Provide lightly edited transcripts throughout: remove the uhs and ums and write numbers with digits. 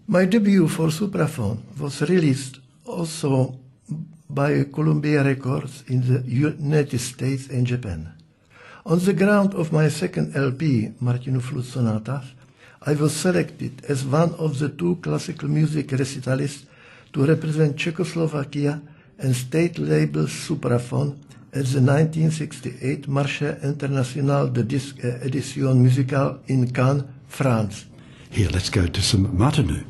My debut for Supraphone was released also by Columbia Records in the United States and Japan. On the ground of my second LP, Martinu Flute Sonatas, I was selected as one of the 2 classical music recitalists to represent Czechoslovakia and state label Supraphone at the 1968 Marché International de Disque Édition Musicale in Cannes, France. Here, let's go to some Martinu.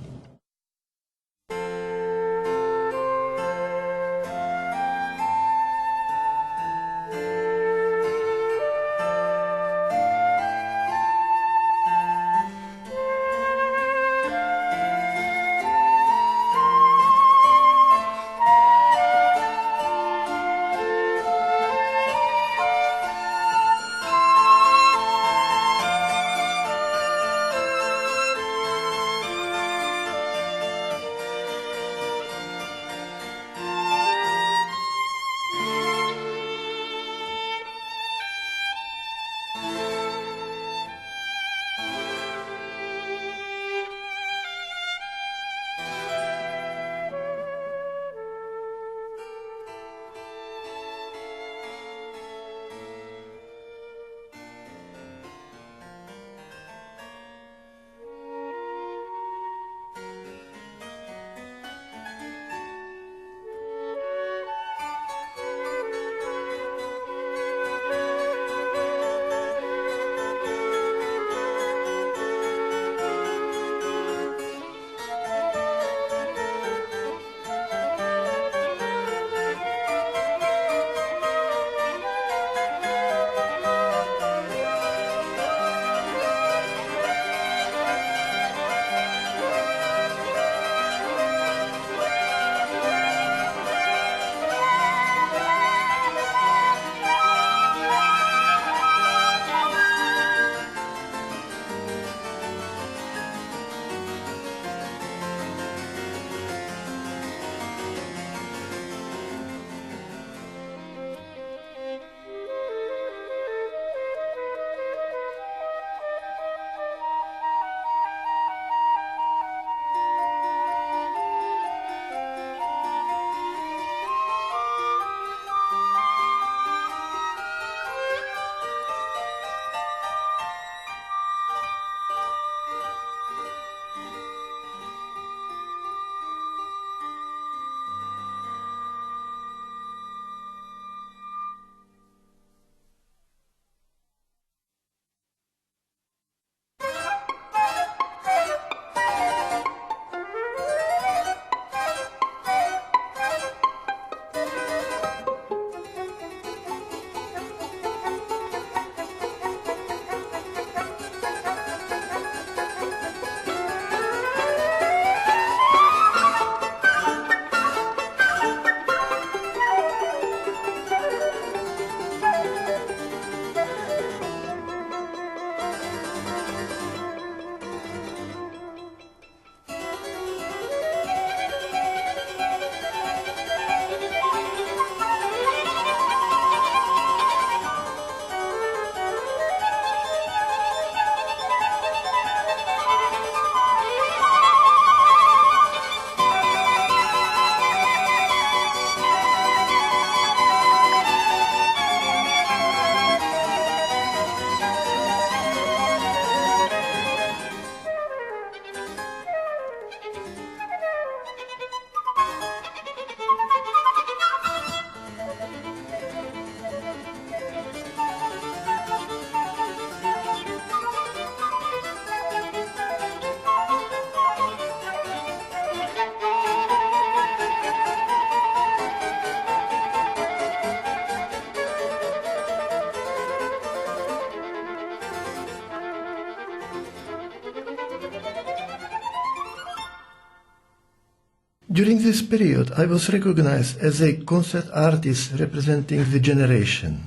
During this period, I was recognized as a concert artist representing the generation.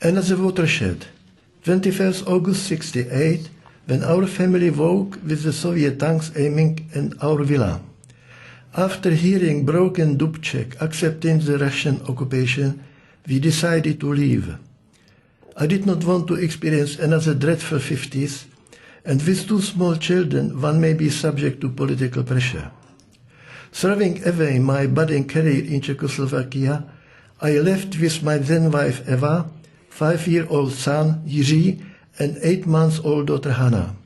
Another watershed, 21st August 68, when our family woke with the Soviet tanks aiming at our villa. After hearing broken Dubček accepting the Russian occupation, we decided to leave. I did not want to experience another dreadful 50s, and with two small children one may be subject to political pressure. Throwing away my budding career in Czechoslovakia, I left with my then wife Eva, 5-year-old son Jiří, and 8-month-old daughter Hannah.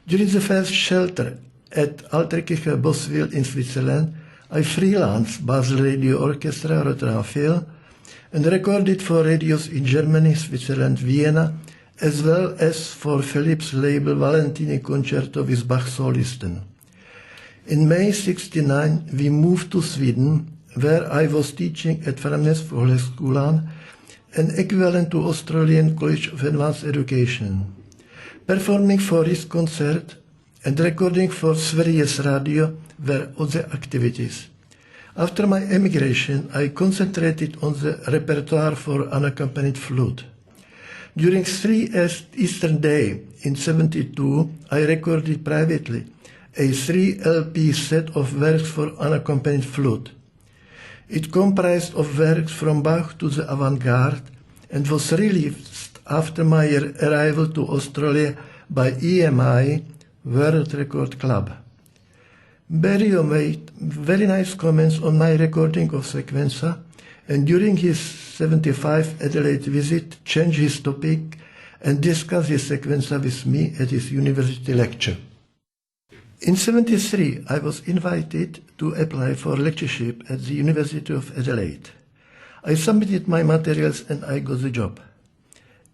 During the first shelter at Alterkirche Boswil in Switzerland, I freelanced Basel Radio Orchestra, Rotterdam Phil, and recorded for radios in Germany, Switzerland, Vienna, as well as for Philips label Valentini Concerto with Bach Solisten. In May 1969, we moved to Sweden, where I was teaching at Framnes Folkhögskolan, an equivalent to Australian College of Advanced Education, performing for this concert and recording for Sveriges Radio were other activities. After my emigration, I concentrated on the repertoire for unaccompanied flute. During 3 Easter Day in 1972, I recorded privately a 3 LP set of works for unaccompanied flute. It comprised of works from Bach to the avant-garde and was released after my arrival to Australia by EMI, World Record Club. Berio made very nice comments on my recording of Sequenza, and during his 1975 Adelaide visit changed his topic and discussed his Sequenza with me at his university lecture. In 1973, I was invited to apply for lectureship at the University of Adelaide. I submitted my materials and I got the job.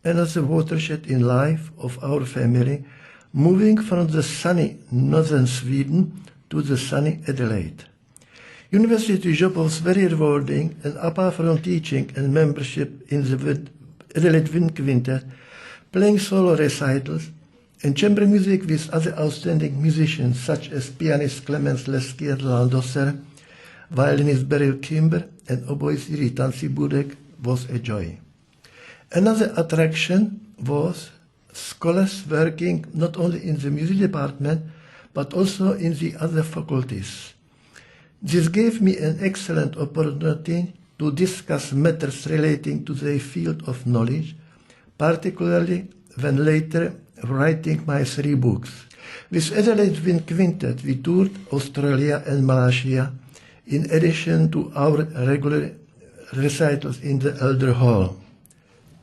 Another watershed in life of our family, moving from the sunny northern Sweden to the sunny Adelaide. University job was very rewarding, and apart from teaching and membership in the Adelaide Wind Quintet, playing solo recitals, and chamber music with other outstanding musicians such as pianist Clemens Lesky and Landosser, violinist Beryl Kimber, and oboist Jiří Tancibudek was a joy. Another attraction was scholars working not only in the music department but also in the other faculties. This gave me an excellent opportunity to discuss matters relating to their field of knowledge, particularly when later writing my 3 books. With Adelaide Wind Quintet, we toured Australia and Malaysia, in addition to our regular recitals in the Elder Hall.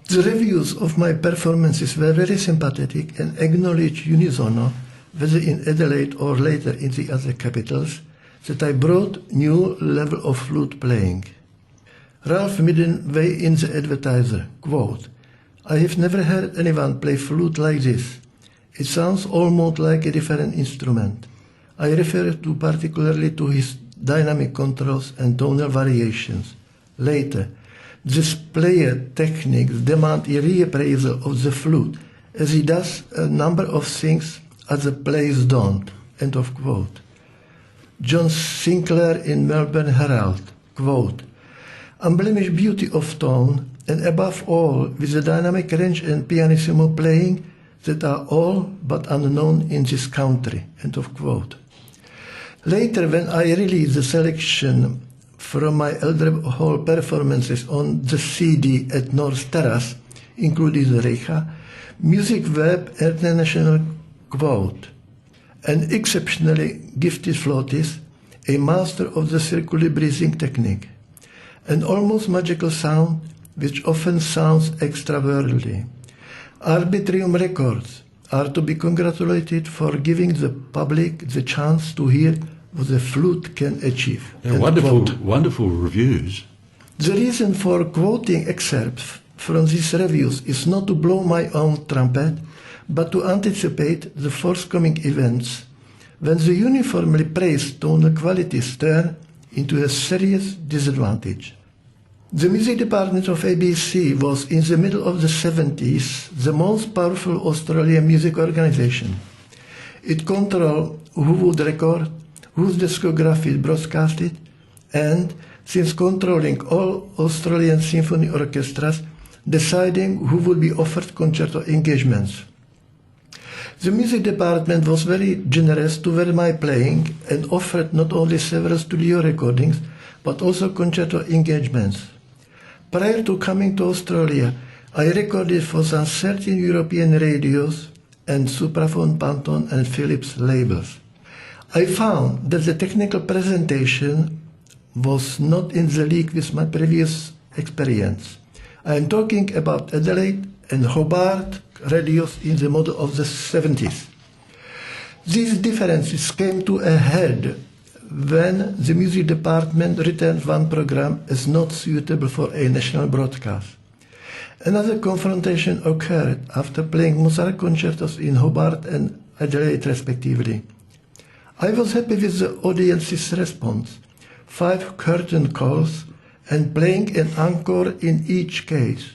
The reviews of my performances were very sympathetic and acknowledged unisono, whether in Adelaide or later in the other capitals, that I brought new level of flute playing. Ralph Middenway in the Advertiser, quote, "I have never heard anyone play flute like this. It sounds almost like a different instrument." I refer to particularly to his dynamic controls and tonal variations. Later, this player techniques demand a reappraisal of the flute, as he does a number of things other players don't. End of quote. John Sinclair in Melbourne Herald, quote, "Unblemished beauty of tone, and above all, with the dynamic range and pianissimo playing that are all but unknown in this country." End of quote. Later, when I released the selection from my Elder Hall performances on the CD at North Terrace, including the Reicha, Music Web International, quote, "An exceptionally gifted flautist, a master of the circular breathing technique, an almost magical sound which often sounds extraworldly. Arbitrium Records are to be congratulated for giving the public the chance to hear what the flute can achieve." Yeah, wonderful reviews. The reason for quoting excerpts from these reviews is not to blow my own trumpet, but to anticipate the forthcoming events when the uniformly praised tonal qualities turn into a serious disadvantage. The music department of ABC was in the middle of the 70s the most powerful Australian music organization. It controlled who would record, whose discography is broadcasted, and, since controlling all Australian symphony orchestras, deciding who would be offered concerto engagements. The music department was very generous toward my playing and offered not only several studio recordings, but also concerto engagements. Prior to coming to Australia, I recorded for some 13 European radios and Supraphone, Pantone and Philips labels. I found that the technical presentation was not in the league with my previous experience. I am talking about Adelaide and Hobart radios in the model of the 70s. These differences came to a head when the music department returned one program as not suitable for a national broadcast. Another confrontation occurred after playing Mozart concertos in Hobart and Adelaide respectively. I was happy with the audience's response, 5 curtain calls and playing an encore in each case.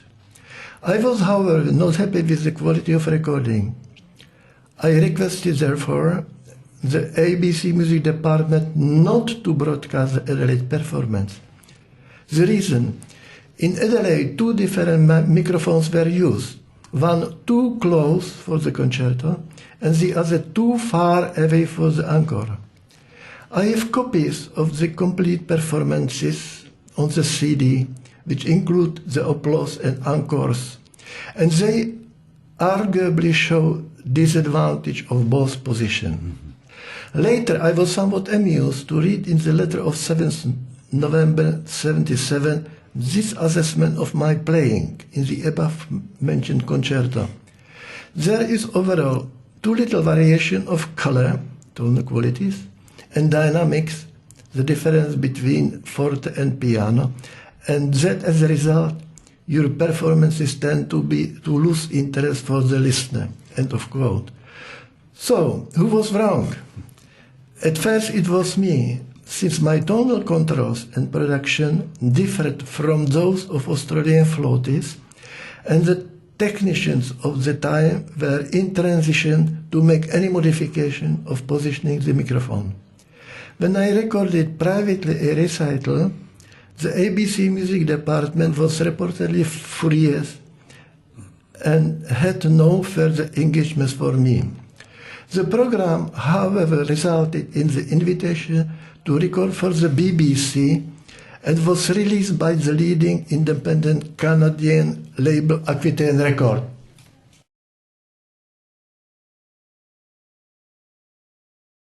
I was, however, not happy with the quality of recording. I requested, therefore, the ABC Music Department not to broadcast the Adelaide performance. The reason: in Adelaide, 2 different microphones were used, one too close for the concerto and the other too far away for the encore. I have copies of the complete performances on the CD, which include the applause and encores, and they arguably show disadvantage of both positions. Later, I was somewhat amused to read in the letter of 7th November 77 this assessment of my playing in the above-mentioned concerto. There is overall too little variation of color, tone qualities, and dynamics, the difference between forte and piano, and that as a result, your performances tend to lose interest for the listener. End of quote. So, who was wrong? At first it was me, since my tonal controls and production differed from those of Australian flautists, and the technicians of the time were in transition to make any modification of positioning the microphone. When I recorded privately a recital, the ABC Music Department was reportedly furious and had no further engagements for me. The program, however, resulted in the invitation to record for the BBC and was released by the leading independent Canadian label Aquitaine Records.